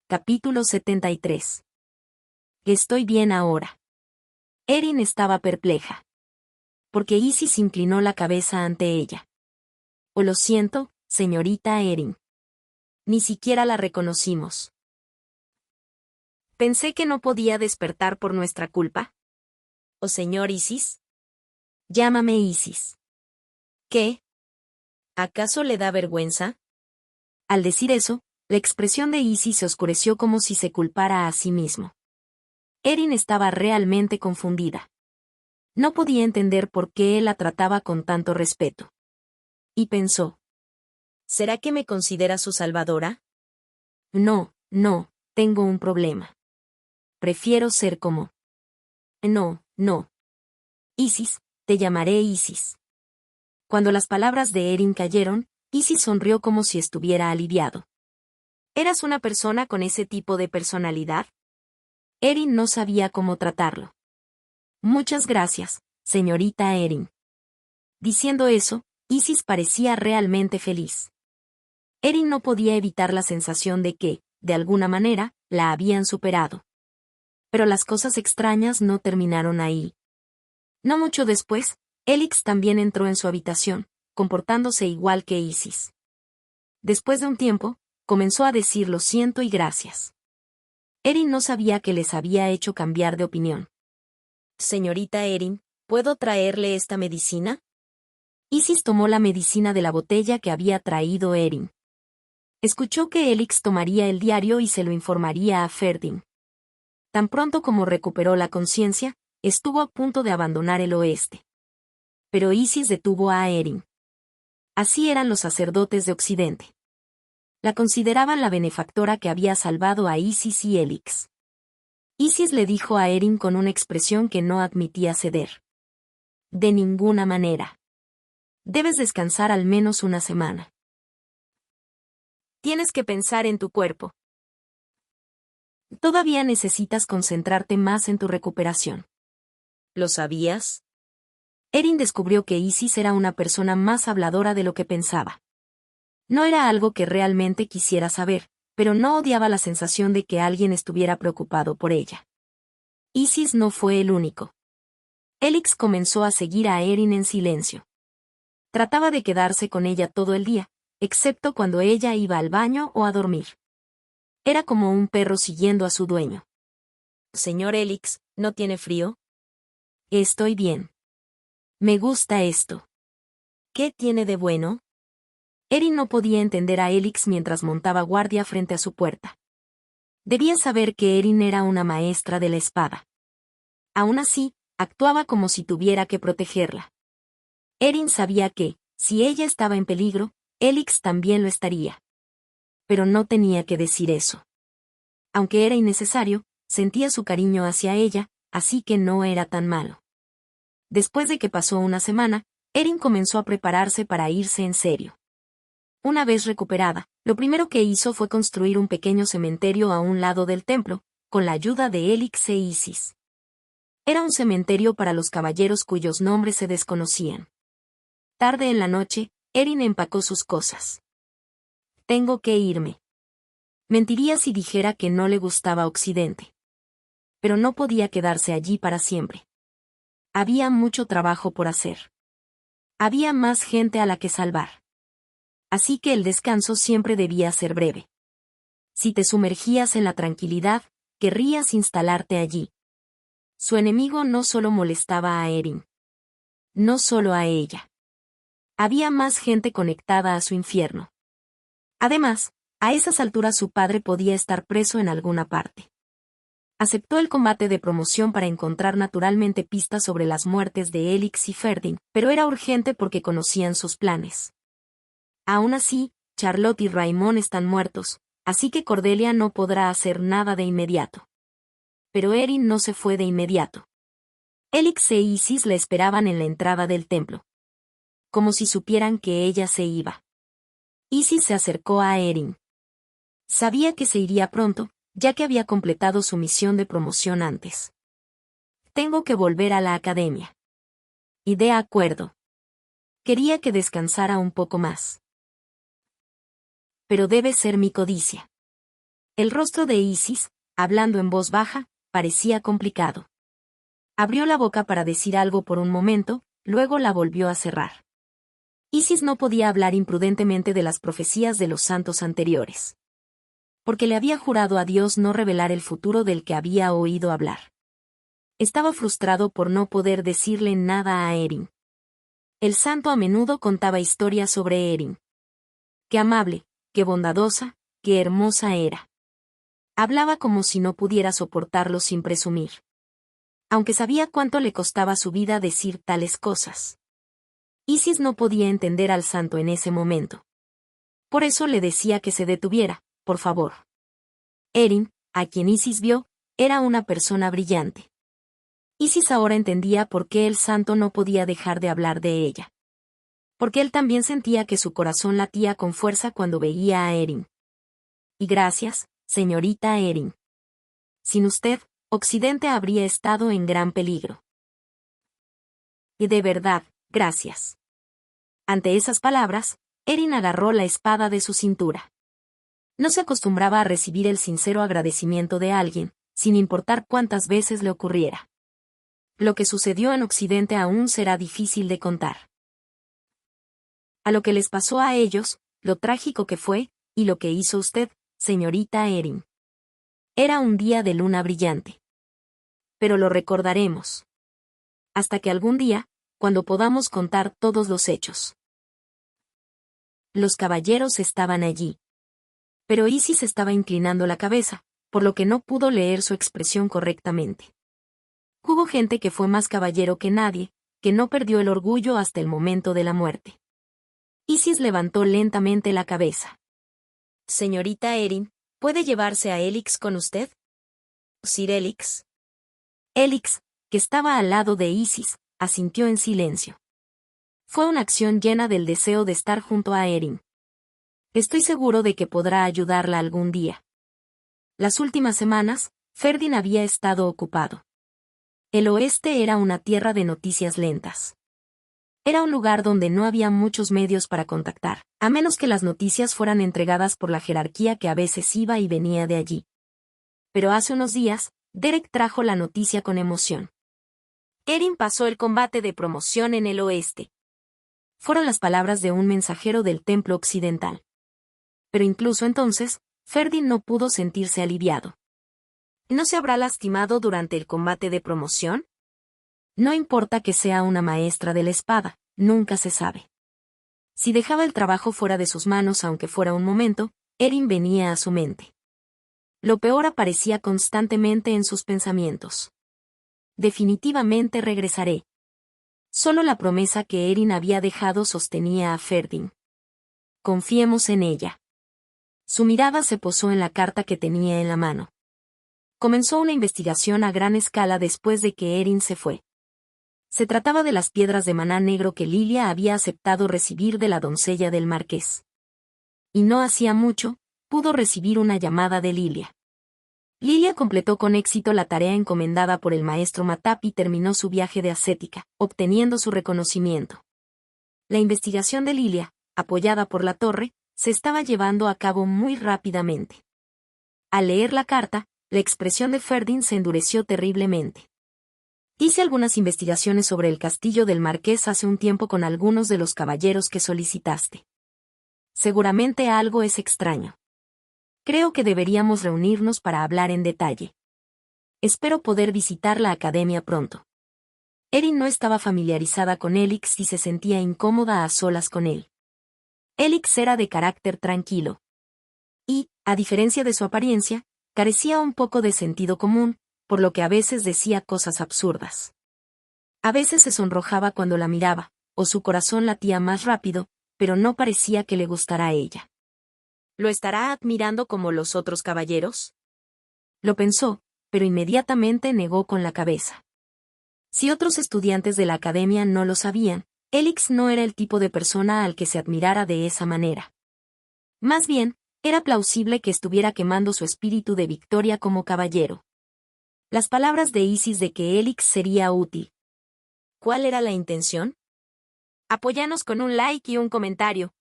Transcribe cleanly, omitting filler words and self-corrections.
Capítulo 73. Estoy bien ahora. Erin estaba perpleja. Porque Isis inclinó la cabeza ante ella. Oh, lo siento, señorita Erin. Ni siquiera la reconocimos. Pensé que no podía despertar por nuestra culpa. Oh, señor Isis. Llámame Isis. ¿Qué? ¿Acaso le da vergüenza? Al decir eso, la expresión de Isis se oscureció como si se culpara a sí mismo. Erin estaba realmente confundida. No podía entender por qué él la trataba con tanto respeto. Y pensó: ¿será que me considera su salvadora? No, tengo un problema. Prefiero ser como... No. Isis, te llamaré Isis. Cuando las palabras de Erin cayeron, Isis sonrió como si estuviera aliviado. ¿Eras una persona con ese tipo de personalidad? Erin no sabía cómo tratarlo. Muchas gracias, señorita Erin. Diciendo eso, Isis parecía realmente feliz. Erin no podía evitar la sensación de que, de alguna manera, la habían superado. Pero las cosas extrañas no terminaron ahí. No mucho después, Elix también entró en su habitación, comportándose igual que Isis. Después de un tiempo, comenzó a decir lo siento y gracias. Erin no sabía que les había hecho cambiar de opinión. Señorita Erin, ¿puedo traerle esta medicina? Isis tomó la medicina de la botella que había traído Erin. Escuchó que Elix tomaría el diario y se lo informaría a Ferdin. Tan pronto como recuperó la conciencia, estuvo a punto de abandonar el oeste. Pero Isis detuvo a Erin. Así eran los sacerdotes de Occidente. La consideraban la benefactora que había salvado a Isis y Elix. Isis le dijo a Erin con una expresión que no admitía ceder. De ninguna manera. Debes descansar al menos una semana. Tienes que pensar en tu cuerpo. Todavía necesitas concentrarte más en tu recuperación. ¿Lo sabías? Erin descubrió que Isis era una persona más habladora de lo que pensaba. No era algo que realmente quisiera saber, pero no odiaba la sensación de que alguien estuviera preocupado por ella. Isis no fue el único. Elix comenzó a seguir a Erin en silencio. Trataba de quedarse con ella todo el día, excepto cuando ella iba al baño o a dormir. Era como un perro siguiendo a su dueño. Señor Elix, ¿no tiene frío? Estoy bien. Me gusta esto. ¿Qué tiene de bueno? Erin no podía entender a Elix mientras montaba guardia frente a su puerta. Debía saber que Erin era una maestra de la espada. Aún así, actuaba como si tuviera que protegerla. Erin sabía que, si ella estaba en peligro, Elix también lo estaría. Pero no tenía que decir eso. Aunque era innecesario, sentía su cariño hacia ella, así que no era tan malo. Después de que pasó una semana, Erin comenzó a prepararse para irse en serio. Una vez recuperada, lo primero que hizo fue construir un pequeño cementerio a un lado del templo, con la ayuda de Elix e Isis. Era un cementerio para los caballeros cuyos nombres se desconocían. Tarde en la noche, Erin empacó sus cosas. Tengo que irme. Mentiría si dijera que no le gustaba Occidente. Pero no podía quedarse allí para siempre. Había mucho trabajo por hacer. Había más gente a la que salvar. Así que el descanso siempre debía ser breve. Si te sumergías en la tranquilidad, querrías instalarte allí. Su enemigo no solo molestaba a Erin. No solo a ella. Había más gente conectada a su infierno. Además, a esas alturas su padre podía estar preso en alguna parte. Aceptó el combate de promoción para encontrar naturalmente pistas sobre las muertes de Elix y Ferdin, pero era urgente porque conocían sus planes. Aún así, Charlotte y Raymond están muertos, así que Cordelia no podrá hacer nada de inmediato. Pero Erin no se fue de inmediato. Elix e Isis la esperaban en la entrada del templo. Como si supieran que ella se iba. Isis se acercó a Erin. Sabía que se iría pronto, ya que había completado su misión de promoción antes. Tengo que volver a la academia. Y de acuerdo. Quería que descansara un poco más. Pero debe ser mi codicia. El rostro de Isis, hablando en voz baja, parecía complicado. Abrió la boca para decir algo por un momento, luego la volvió a cerrar. Isis no podía hablar imprudentemente de las profecías de los santos anteriores. Porque le había jurado a Dios no revelar el futuro del que había oído hablar. Estaba frustrado por no poder decirle nada a Erin. El santo a menudo contaba historias sobre Erin. Qué amable, qué bondadosa, qué hermosa era. Hablaba como si no pudiera soportarlo sin presumir. Aunque sabía cuánto le costaba su vida decir tales cosas. Isis no podía entender al santo en ese momento. Por eso le decía que se detuviera, por favor. Erin, a quien Isis vio, era una persona brillante. Isis ahora entendía por qué el santo no podía dejar de hablar de ella. Porque él también sentía que su corazón latía con fuerza cuando veía a Erin. Y gracias, señorita Erin. Sin usted, Occidente habría estado en gran peligro. Y de verdad, gracias. Ante esas palabras, Erin agarró la espada de su cintura. No se acostumbraba a recibir el sincero agradecimiento de alguien, sin importar cuántas veces le ocurriera. Lo que sucedió en Occidente aún será difícil de contar. A lo que les pasó a ellos, lo trágico que fue, y lo que hizo usted, señorita Erin. Era un día de luna brillante. Pero lo recordaremos. Hasta que algún día, cuando podamos contar todos los hechos. Los caballeros estaban allí. Pero Isis estaba inclinando la cabeza, por lo que no pudo leer su expresión correctamente. Hubo gente que fue más caballero que nadie, que no perdió el orgullo hasta el momento de la muerte. Isis levantó lentamente la cabeza. Señorita Erin, ¿puede llevarse a Elix con usted? Sir Elix. Elix, que estaba al lado de Isis, asintió en silencio. Fue una acción llena del deseo de estar junto a Erin. Estoy seguro de que podrá ayudarla algún día. Las últimas semanas, Ferdin había estado ocupado. El oeste era una tierra de noticias lentas. Era un lugar donde no había muchos medios para contactar, a menos que las noticias fueran entregadas por la jerarquía que a veces iba y venía de allí. Pero hace unos días, Derek trajo la noticia con emoción. Erin pasó el combate de promoción en el oeste. Fueron las palabras de un mensajero del templo occidental. Pero incluso entonces, Ferdin no pudo sentirse aliviado. ¿No se habrá lastimado durante el combate de promoción? No importa que sea una maestra de la espada, nunca se sabe. Si dejaba el trabajo fuera de sus manos aunque fuera un momento, Erin venía a su mente. Lo peor aparecía constantemente en sus pensamientos. Definitivamente regresaré. Solo la promesa que Erin había dejado sostenía a Ferdin. Confiemos en ella. Su mirada se posó en la carta que tenía en la mano. Comenzó una investigación a gran escala después de que Erin se fue. Se trataba de las piedras de maná negro que Lilia había aceptado recibir de la doncella del marqués. Y no hacía mucho, pudo recibir una llamada de Lilia. Lilia completó con éxito la tarea encomendada por el maestro Matap y terminó su viaje de ascética, obteniendo su reconocimiento. La investigación de Lilia, apoyada por la torre, se estaba llevando a cabo muy rápidamente. Al leer la carta, la expresión de Ferdin se endureció terriblemente. Hice algunas investigaciones sobre el castillo del marqués hace un tiempo con algunos de los caballeros que solicitaste. Seguramente algo es extraño. Creo que deberíamos reunirnos para hablar en detalle. Espero poder visitar la academia pronto. Erin no estaba familiarizada con Elix y se sentía incómoda a solas con él. Elix era de carácter tranquilo. Y, a diferencia de su apariencia, carecía un poco de sentido común, por lo que a veces decía cosas absurdas. A veces se sonrojaba cuando la miraba, o su corazón latía más rápido, pero no parecía que le gustara a ella. ¿Lo estará admirando como los otros caballeros? Lo pensó, pero inmediatamente negó con la cabeza. Si otros estudiantes de la academia no lo sabían, Elix no era el tipo de persona al que se admirara de esa manera. Más bien, era plausible que estuviera quemando su espíritu de victoria como caballero. Las palabras de Isis de que Elix sería útil. ¿Cuál era la intención? Apóyanos con un like y un comentario.